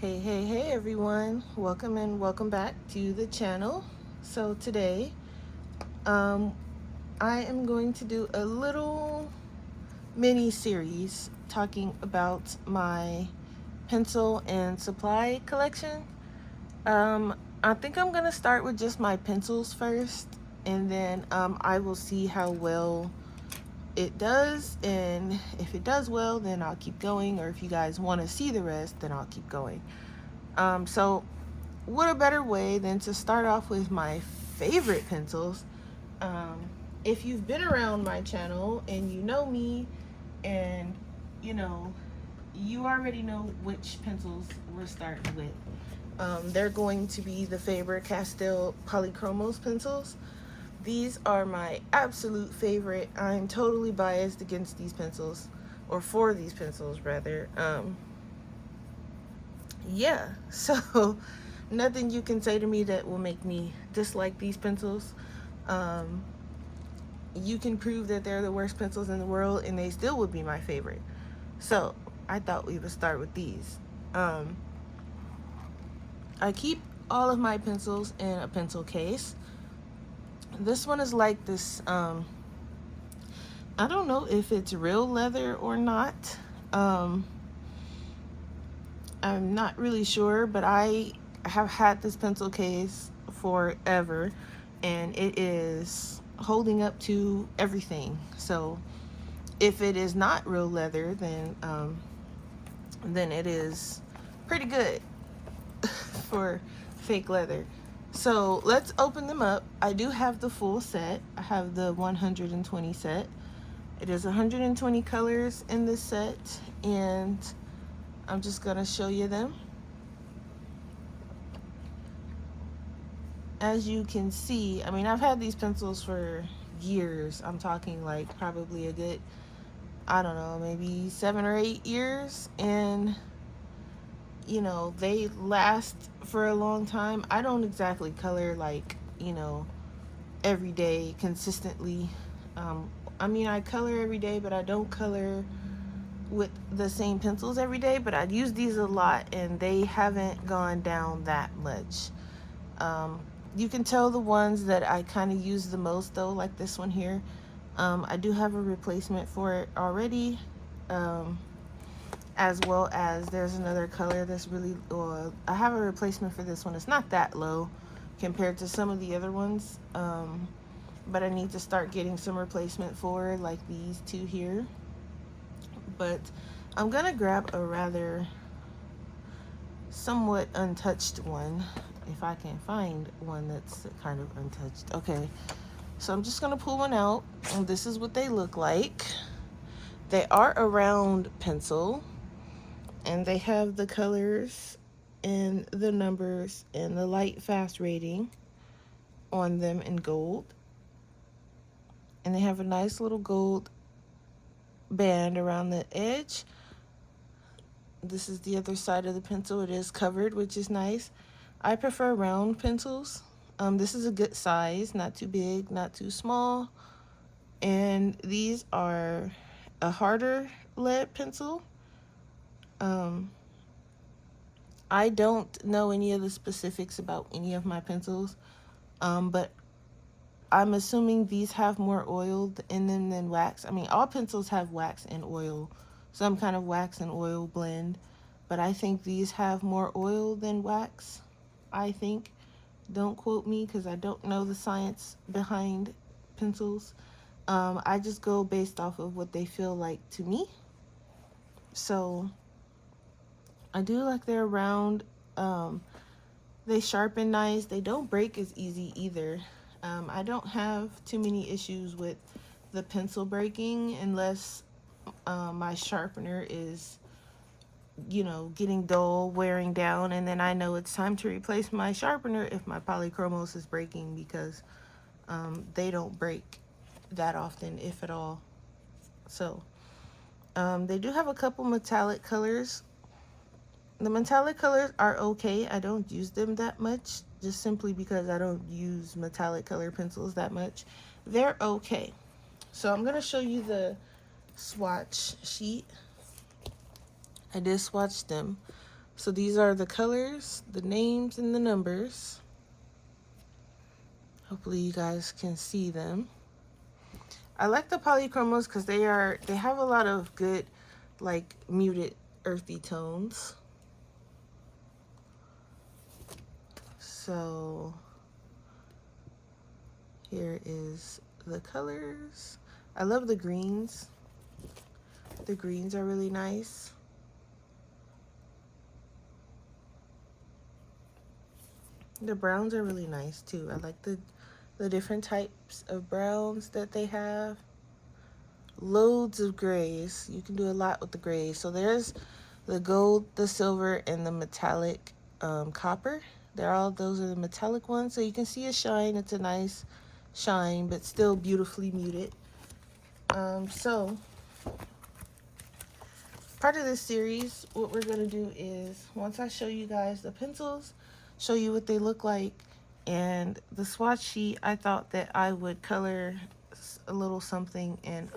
Hey everyone, welcome and welcome back to the channel. So today I am going to do a little mini series talking about my pencil and supply collection. I think I'm gonna start with just my pencils first, and then I will see how well it does, and if it does well then I'll keep going, or if you guys want to see the rest then I'll keep going. So what a better way than to start off with my favorite pencils. Um, if you've been around my channel and you know me, and you know, you already know which pencils we're starting with. They're going to be the Faber-Castell Polychromos pencils. These are my absolute favorite. I'm totally biased against these pencils, or for these pencils rather. Yeah, so nothing you can say to me that will make me dislike these pencils. Um, you can prove that they're the worst pencils in the world and they still would be my favorite. So I thought we would start with these. I keep all of my pencils in a pencil case. This one is like this, I don't know if it's real leather or not. I'm not really sure, but I have had this pencil case forever and it is holding up to everything. So if it is not real leather, then it is pretty good for fake leather. So let's open them up. I do have the full set. I have the 120 set. It is 120 colors in this set, and I'm just gonna show you them. As you can see, I mean, I've had these pencils for years. I'm talking like probably a good, I don't know, maybe 7 or 8 years, and you know, they last for a long time. I don't exactly color like, you know, every day consistently. I mean, I color every day, but I don't color with the same pencils every day, but I use these a lot and they haven't gone down that much. You can tell the ones that I kind of use the most though, like this one here. I do have a replacement for it already, as well as there's another color that's really, I have a replacement for this one. It's not that low compared to some of the other ones, but I need to start getting some replacement for like these two here. But I'm gonna grab a rather somewhat untouched one, if I can find one that's kind of untouched. Okay, so I'm just gonna pull one out, and this is what they look like. They are a round pencil, and they have the colors and the numbers and the light fast rating on them in gold, and they have a nice little gold band around the edge. This is the other side of the pencil. It is covered, which is nice. I prefer round pencils. This is a good size, not too big, not too small. And these are a harder lead pencil. I don't know any of the specifics about any of my pencils, but I'm assuming these have more oil in them than wax. I mean, all pencils have wax and oil, some kind of wax and oil blend, but I think these have more oil than wax, I think. Don't quote me because I don't know the science behind pencils. I just go based off of what they feel like to me. So I do like they're round. They sharpen nice. They don't break as easy either. I don't have too many issues with the pencil breaking unless my sharpener is, you know, getting dull, wearing down, and then I know it's time to replace my sharpener if my Polychromos is breaking, because they don't break that often, if at all. So they do have a couple metallic colors. The metallic colors are okay. I don't use them that much, just simply because I don't use metallic color pencils that much. They're okay. So I'm going to show you the swatch sheet. I did swatch them. So these are the colors, the names, and the numbers. Hopefully you guys can see them. I like the Polychromos because they have a lot of good, like, muted earthy tones. So here is the colors. I love the greens. The greens are really nice. The browns are really nice too. I like the different types of browns that they have. Loads of grays. You can do a lot with the grays. So there's the gold, the silver, and the metallic copper. Those are the metallic ones. So you can see a shine. It's a nice shine, but still beautifully muted. So part of this series, what we're going to do is, once I show you guys the pencils, show you what they look like, and the swatch sheet, I thought that I would color a little something in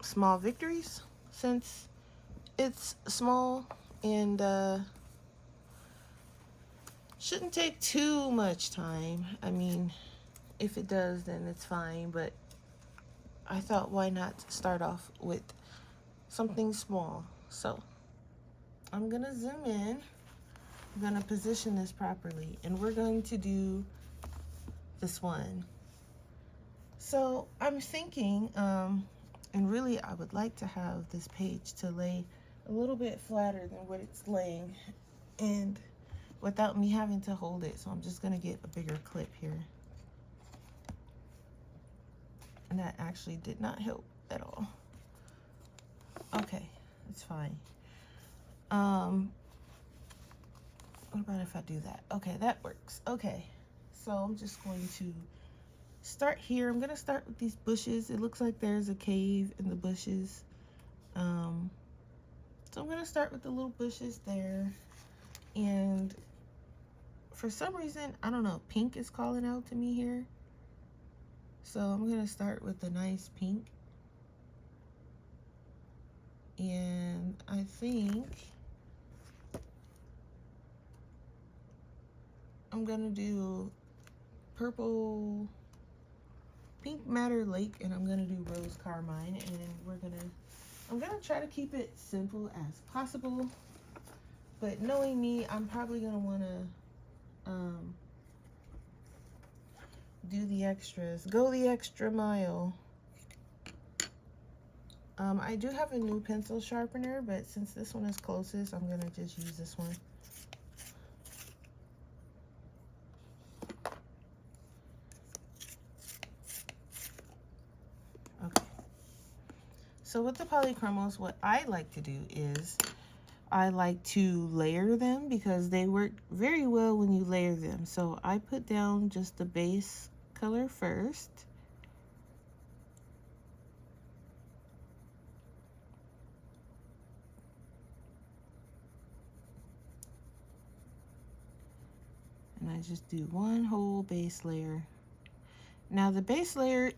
small victories, since it's small and shouldn't take too much time. I mean, if it does, then it's fine, but I thought, why not start off with something small? So I'm gonna zoom in. I'm gonna position this properly, and we're going to do this one. So I'm thinking, and really I would like to have this page to lay a little bit flatter than what it's laying, and without me having to hold it. So I'm just gonna get a bigger clip here. And that actually did not help at all. Okay, it's fine. What about if I do that? Okay, that works. Okay, so I'm just going to start here. I'm gonna start with these bushes. It looks like there's a cave in the bushes. So I'm gonna start with the little bushes there. And for some reason, I don't know, pink is calling out to me here. So I'm gonna start with a nice pink. And I think I'm gonna do purple, pink madder lake, and I'm gonna do rose carmine, and I'm gonna try to keep it simple as possible. But knowing me, I'm probably gonna wanna do the extras, go the extra mile. I do have a new pencil sharpener, but since this one is closest, I'm gonna just use this one. Okay. So with the Polychromos, what I like to do is I like to layer them because they work very well when you layer them. So I put down just the base color first. And I just do one whole base layer. Now the base layer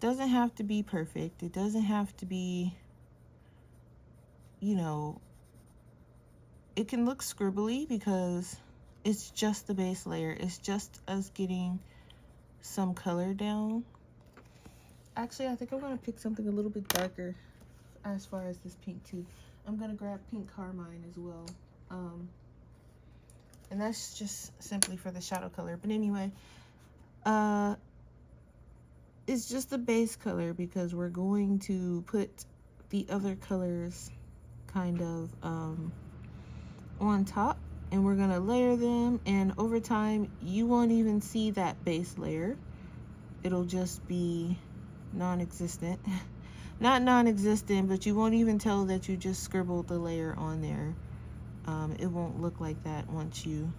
doesn't have to be perfect. It doesn't have to be, you know, it can look scribbly because it's just the base layer. It's just us getting some color down. Actually, I think I'm gonna pick something a little bit darker as far as this pink too. I'm gonna grab pink carmine as well. And that's just simply for the shadow color. But anyway, it's just the base color because we're going to put the other colors kind of on top, and we're gonna layer them, and over time you won't even see that base layer. It'll just be non-existent. Not non-existent, but you won't even tell that you just scribbled the layer on there. It won't look like that once you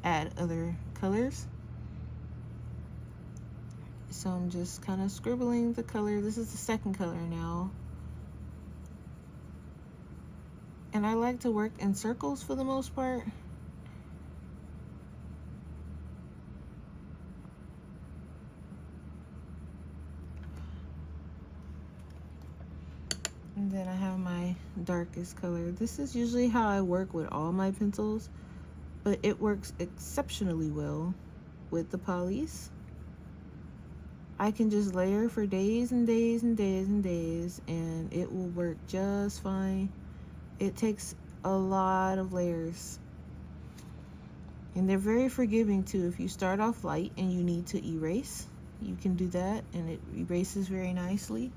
add other colors. So I'm just kind of scribbling the color. This is the second color now. And I like to work in circles for the most part. And then I have my my darkest color. This is usually how I work with all my pencils, but it works exceptionally well with the polys. I can just layer for days and days and days and days, and it will work just fine. It takes a lot of layers. And they're very forgiving too. If you start off light and you need to erase, you can do that, and it erases very nicely.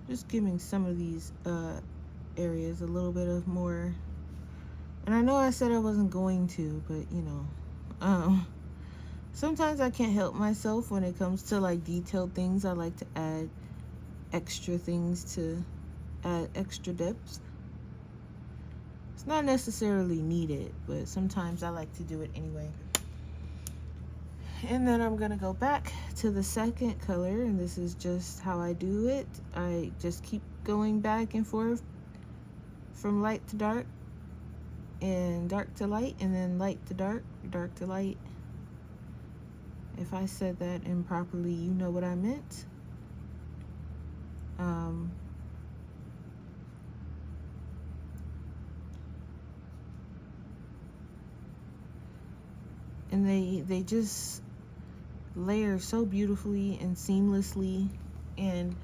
Just giving some of these areas a little bit of more. And I know I said I wasn't going to, but you know, sometimes I can't help myself when it comes to like detailed things. I like to add extra things to add extra depth. It's not necessarily needed, but sometimes I like to do it anyway. And then I'm gonna go back to the second color, and this is just how I do it. I just keep going back and forth from light to dark, and dark to light, and then light to dark, dark to light. If I said that improperly, you know what I meant. And they just layer so beautifully and seamlessly. And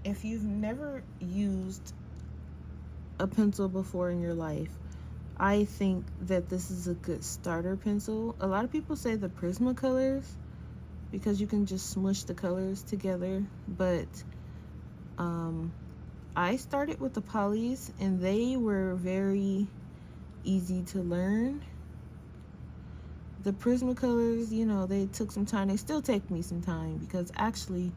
if you've never used a pencil before in your life, I think that this is a good starter pencil. A lot of people say the Prismacolors because you can just smush the colors together, but I started with the polys, and they were very easy to learn. The Prismacolors, you know, they took some time. They still take me some time because actually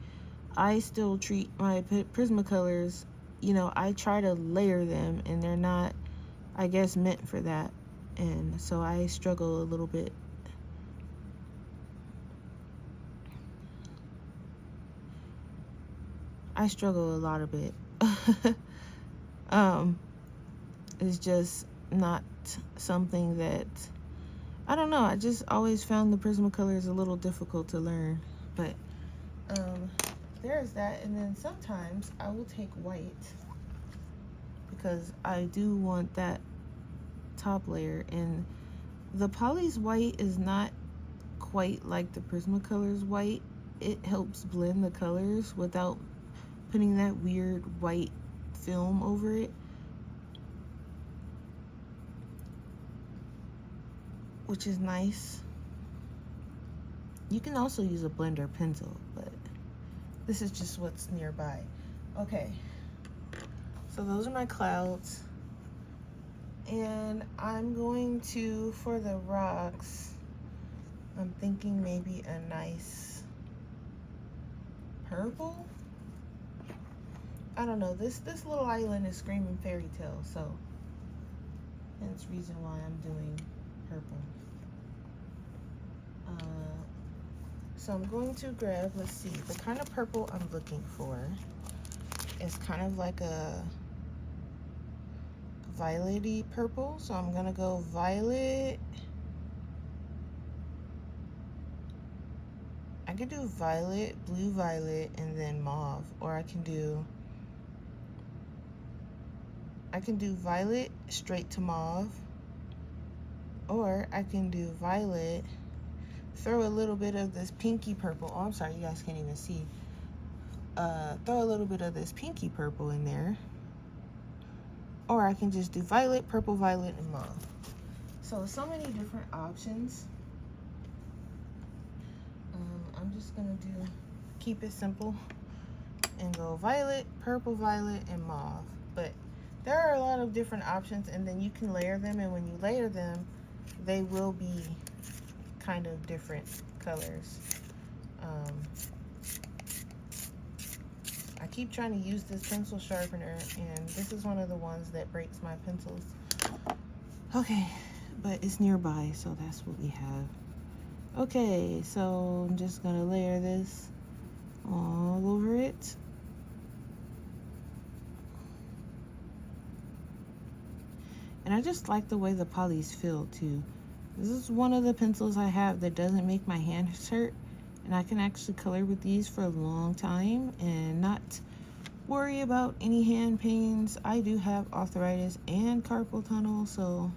I still treat my Prismacolors, you know, I try to layer them, and they're not, I guess, meant for that. And so I struggle a little bit. I struggle a lot of it. It's just not something that, I don't know, I just always found the Prismacolors a little difficult to learn. But there's that. And then sometimes I will take white because I do want that top layer, and the Poly's white is not quite like the Prismacolors white. It helps blend the colors without putting that weird white film over it, which is nice. You can also use a blender pencil, but this is just what's nearby. Okay, so those are my clouds, and I'm going to, for the rocks, I'm thinking maybe a nice purple. I don't know, this little island is screaming fairy tale, so that's the reason why I'm doing purple. So I'm going to grab, let's see, the kind of purple I'm looking for is kind of like a violet-y purple. So I'm gonna go violet. I could do violet, blue violet, and then mauve, or I can do violet straight to mauve, or I can do violet, throw a little bit of this pinky purple. Oh, I'm sorry, you guys can't even see. Throw a little bit of this pinky purple in there, or I can just do violet, purple, violet, and mauve. So many different options. I'm just gonna keep it simple and go violet, purple, violet, and mauve. But there are a lot of different options, and then you can layer them, and when you layer them, they will be kind of different colors. I keep trying to use this pencil sharpener, and this is one of the ones that breaks my pencils. Okay, but it's nearby, so that's what we have. Okay, so I'm just gonna layer this all over it. And I just like the way the polys feel too. This is one of the pencils I have that doesn't make my hands hurt, and I can actually color with these for a long time and not worry about any hand pains. I do have arthritis and carpal tunnel, so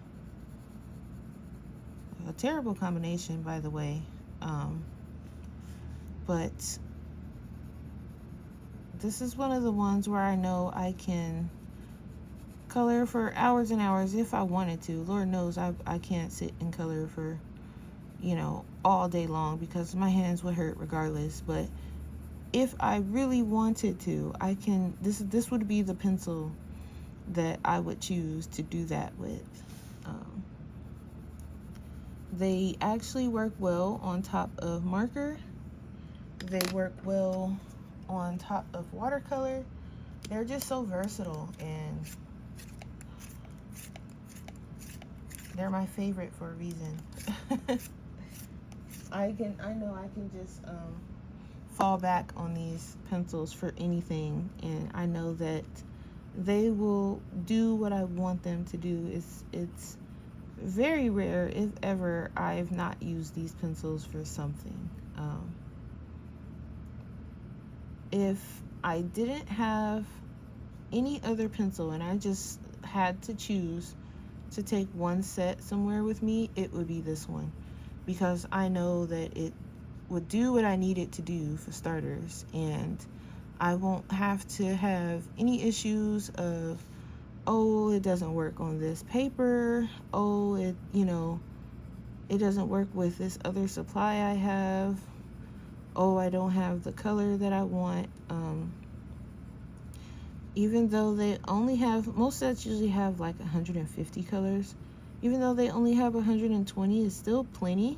a terrible combination, by the way. But this is one of the ones where I know I can color for hours and hours if I wanted to. Lord knows I can't sit and color for, all day long because my hands would hurt regardless. But if I really wanted to, I can. This would be the pencil that I would choose to do that with. They actually work well on top of marker. They work well on top of watercolor. They're just so versatile, and they're my favorite for a reason. I know I can just fall back on these pencils for anything, and I know that they will do what I want them to do. It's very rare, if ever, I've not used these pencils for something. If I didn't have any other pencil and I just had to choose to take one set somewhere with me, it would be this one, because I know that it would do what I need it to do for starters, and I won't have to have any issues of, oh, it doesn't work on this paper, oh, it doesn't work with this other supply I have, oh, I don't have the color that I want. Even though they only have, most sets usually have like 150 colors, even though they only have 120, it's still plenty.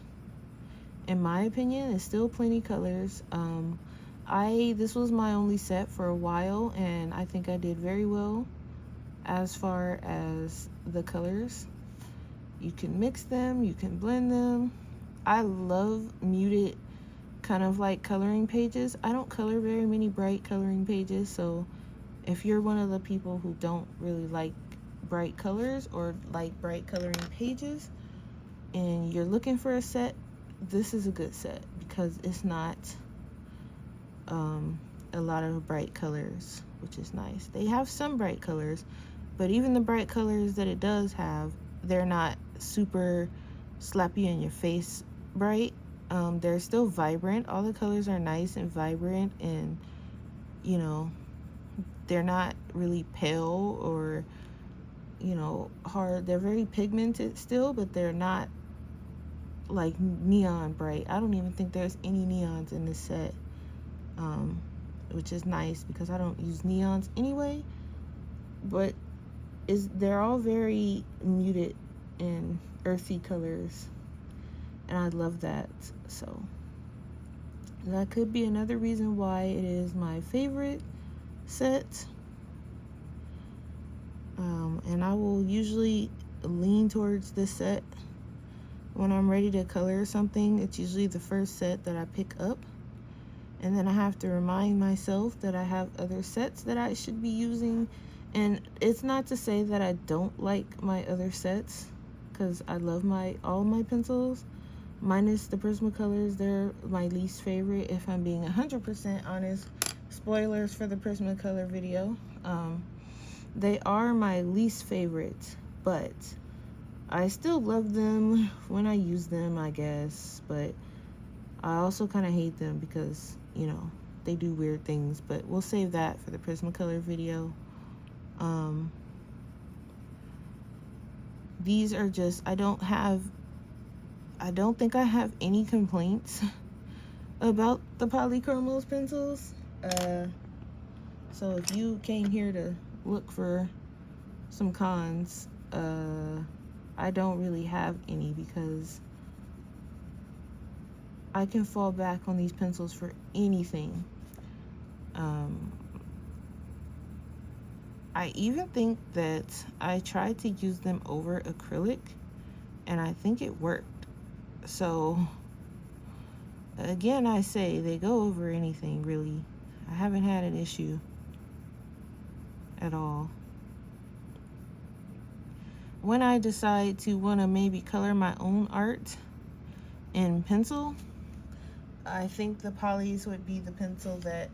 In my opinion, it's still plenty colors. This was my only set for a while, and I think I did very well as far as the colors. You can mix them, you can blend them. I love muted kind of like coloring pages. I don't color very many bright coloring pages, so if you're one of the people who don't really like bright colors or like bright coloring pages and you're looking for a set, this is a good set because it's not a lot of bright colors, which is nice. They have some bright colors, but even the bright colors that it does have, they're not super slap you in your face bright. They're still vibrant. All the colors are nice and vibrant, and they're not really pale or hard. They're very pigmented still, but they're not like neon bright. I don't even think there's any neons in this set, which is nice because I don't use neons anyway. But they're all very muted and earthy colors, and I love that. So that could be another reason why it is my favorite set. And I will usually lean towards this set when I'm ready to color something. It's usually the first set that I pick up, and then I have to remind myself that I have other sets that I should be using. And it's not to say that I don't like my other sets, because I love all my pencils, minus the Prismacolors. They're my least favorite, if I'm being 100% honest. Spoilers for the Prismacolor video. They are my least favorite, but I still love them when I use them, I guess. But I also kind of hate them because, they do weird things. But we'll save that for the Prismacolor video. These are just, I don't think I have any complaints about the Polychromos pencils. So if you came here to look for some cons, I don't really have any, because I can fall back on these pencils for anything. I even think that I tried to use them over acrylic, and I think it worked. So again, I say they go over anything, really. I haven't had an issue at all. when I decide to want to maybe color my own art in pencil, I think the polys would be the pencil that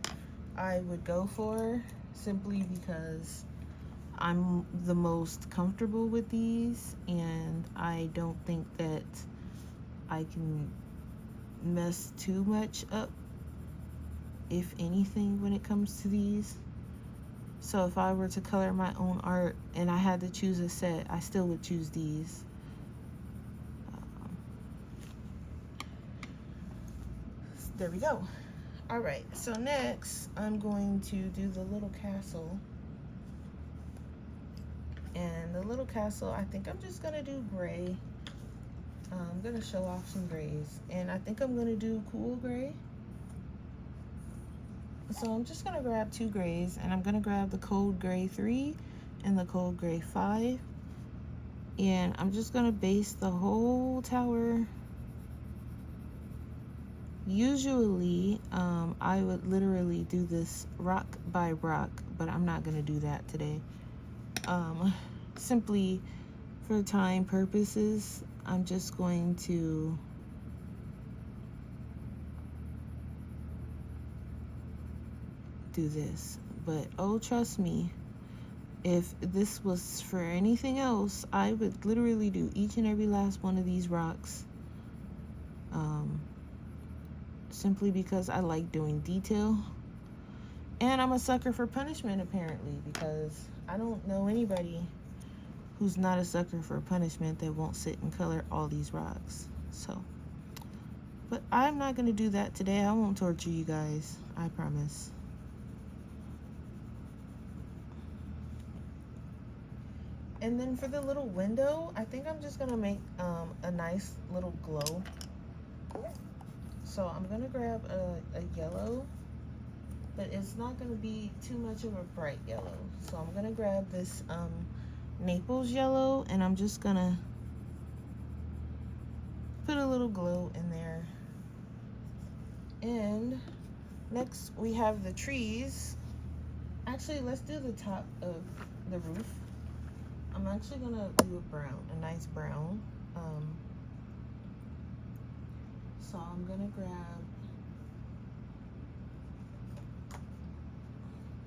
I would go for, simply because I'm the most comfortable with these, and I don't think that I can mess too much up, if anything, when it comes to these. So if I were to color my own art and I had to choose a set, I still would choose these. There we go. All right, so next I'm going to do the little castle. And the little castle, I think I'm just gonna do gray. I'm gonna show off some grays, and I think I'm gonna do cool gray. So I'm just gonna grab 2 grays, and I'm gonna grab the cold gray 3 and the cold gray 5, and I'm just gonna base the whole tower. Usually I would literally do this rock by rock, but I'm not gonna do that today. Simply for time purposes, I'm just going to do this. But oh, trust me, if this was for anything else, I would literally do each and every last one of these rocks, simply because I like doing detail, and I'm a sucker for punishment, apparently, because I don't know anybody who's not a sucker for punishment that won't sit and color all these rocks. So, but I'm not going to do that today. I won't torture you guys, I promise. And then for the little window, I think I'm just gonna make a nice little glow. So I'm gonna grab a yellow, but it's not gonna be too much of a bright yellow. So I'm gonna grab this Naples yellow, and I'm just gonna put a little glow in there. And next we have the trees. Actually, let's do the top of the roof. I'm actually gonna do a brown, a nice brown. So I'm gonna grab,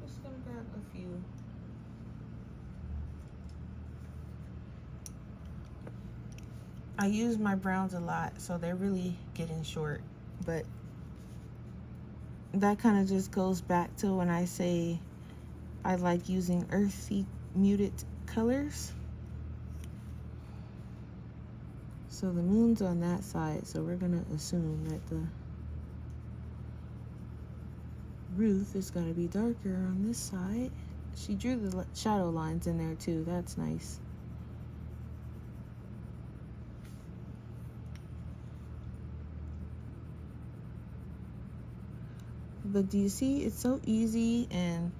just gonna grab a few. I use my browns a lot, so they're really getting short, but that kind of just goes back to when I say I like using earthy muted colors. So the moon's on that side, so we're gonna assume that the roof is gonna be darker on this side. She drew the shadow lines in there too, that's nice. But do you see, it's so easy and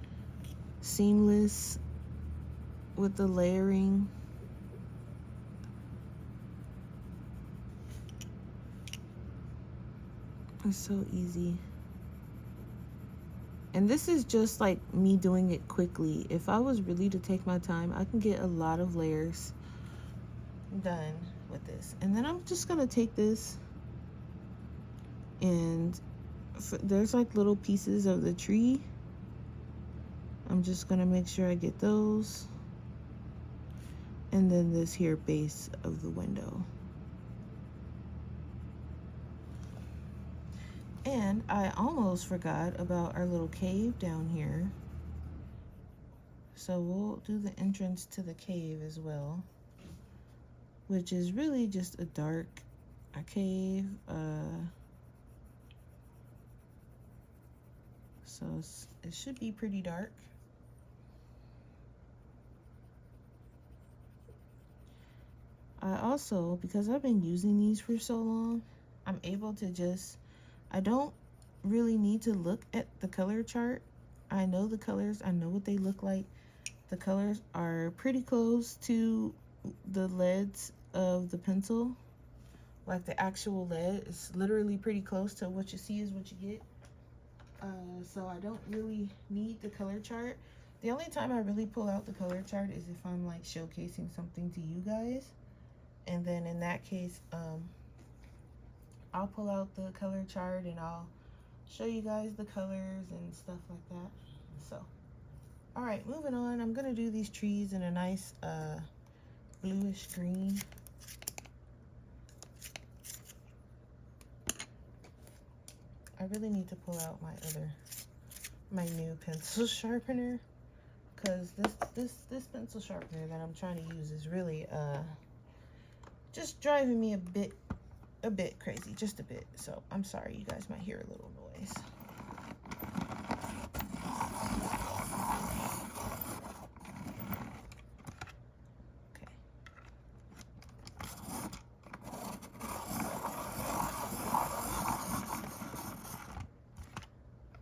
seamless with the layering. It's so easy. And this is just like me doing it quickly. If I was really to take my time, I can get a lot of layers done with this. And then I'm just gonna take this, and there's like little pieces of the tree. I'm just gonna make sure I get those. And then this here base of the window. And I almost forgot about our little cave down here. So we'll do the entrance to the cave as well, which is really just a dark cave. So it should be pretty dark. I also, because I've been using these for so long, I'm able to just, I don't really need to look at the color chart. I know the colors, I know what they look like. The colors are pretty close to the leads of the pencil. Like the actual lead is literally pretty close to what you see is what you get. So I don't really need the color chart. The only time I really pull out the color chart is if I'm like showcasing something to you guys. And then in that case, I'll pull out the color chart and I'll show you guys the colors and stuff like that. So, all right, moving on. I'm gonna do these trees in a nice bluish green. I really need to pull out my new pencil sharpener, because this pencil sharpener that I'm trying to use is really just driving me a bit crazy, just a bit. So I'm sorry, you guys might hear a little noise. Okay.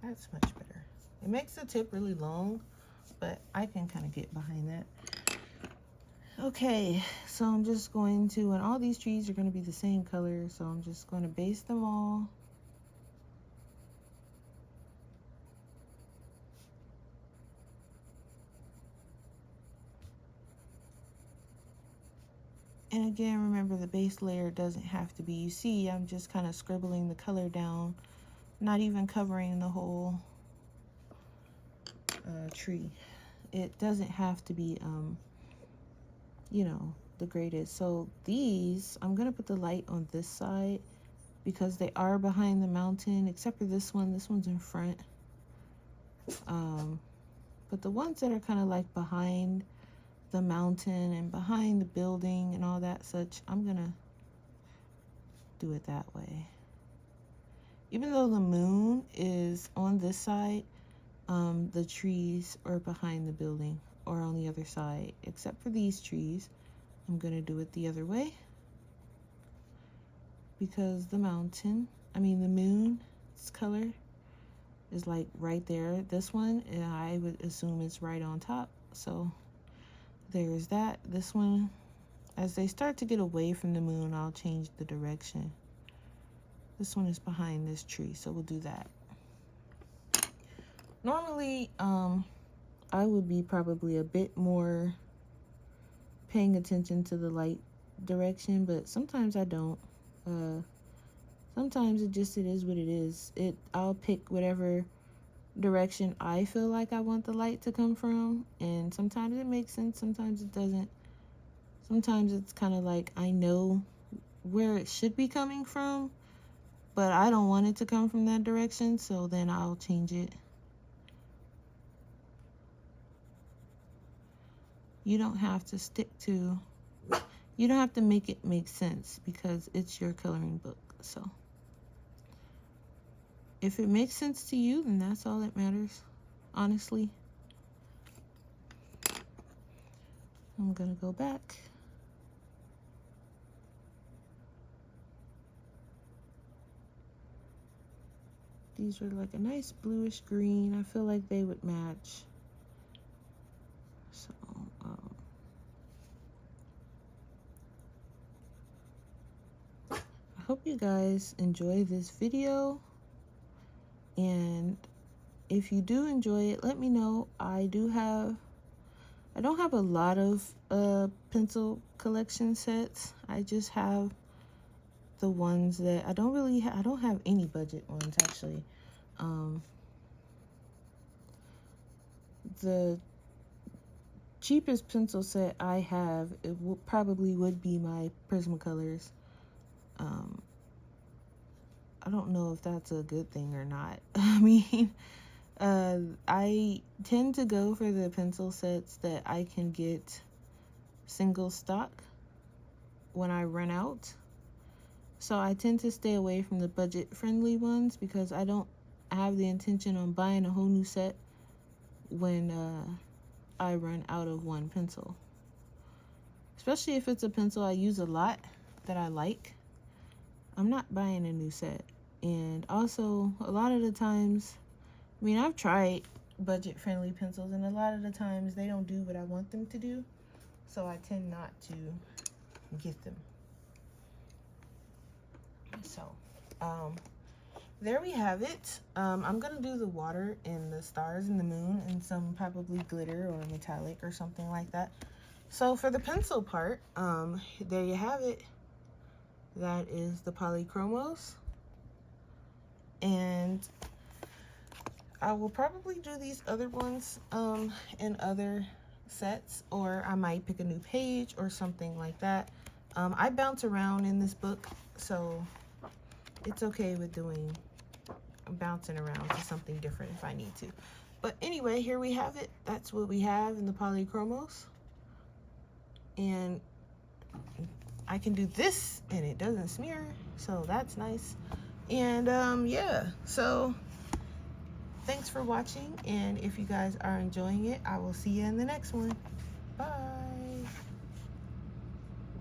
That's much better. It makes the tip really long, but I can kind of get behind that. Okay, so I'm just going to, and all these trees are going to be the same color, so I'm just going to base them all. And again, remember the base layer doesn't have to be, you see, I'm just kind of scribbling the color down, not even covering the whole tree. It doesn't have to be, you know, the greatest. So these, I'm gonna put the light on this side because they are behind the mountain, except for this one's in front. But the ones that are kind of like behind the mountain and behind the building and all that such, I'm gonna do it that way. Even though the moon is on this side, the trees are behind the building or on the other side, except for these trees. I'm gonna do it the other way because the moon's color is like right there. This one, I would assume it's right on top. So there's that. This one, as they start to get away from the moon, I'll change the direction. This one is behind this tree, so we'll do that. Normally, I would be probably a bit more paying attention to the light direction, but sometimes I don't. Sometimes it is what it is. I'll pick whatever direction I feel like I want the light to come from, and sometimes it makes sense, sometimes it doesn't. Sometimes it's kind of like I know where it should be coming from, but I don't want it to come from that direction, so then I'll change it. You don't have to you don't have to make it make sense because it's your coloring book. So if it makes sense to you, then that's all that matters, honestly. I'm gonna go back. These are like a nice bluish green. I feel like they would match. So, I hope you guys enjoy this video. And if you do enjoy it, let me know. I don't have a lot of pencil collection sets. I just have the ones that I don't have any budget ones actually. The cheapest pencil set I have, probably would be my Prismacolors. I don't know if that's a good thing or not. I mean, I tend to go for the pencil sets that I can get single stock when I run out. So I tend to stay away from the budget-friendly ones because I don't have the intention on buying a whole new set when I run out of one pencil. Especially if it's a pencil I use a lot that I like. I'm not buying a new set. And also, a lot of the times, I mean, I've tried budget-friendly pencils, and a lot of the times they don't do what I want them to do. So I tend not to get them. So, there we have it. I'm gonna do the water and the stars and the moon and some probably glitter or metallic or something like that. So for the pencil part, there you have it. That is the Polychromos. And I will probably do these other ones in other sets, or I might pick a new page or something like that. I bounce around in this book, so it's okay with bouncing around to something different if I need to. But anyway, here we have it. That's what we have in the Polychromos. And I can do this and it doesn't smear, so that's nice. And yeah, so thanks for watching, and if you guys are enjoying it, I will see you in the next one. Bye.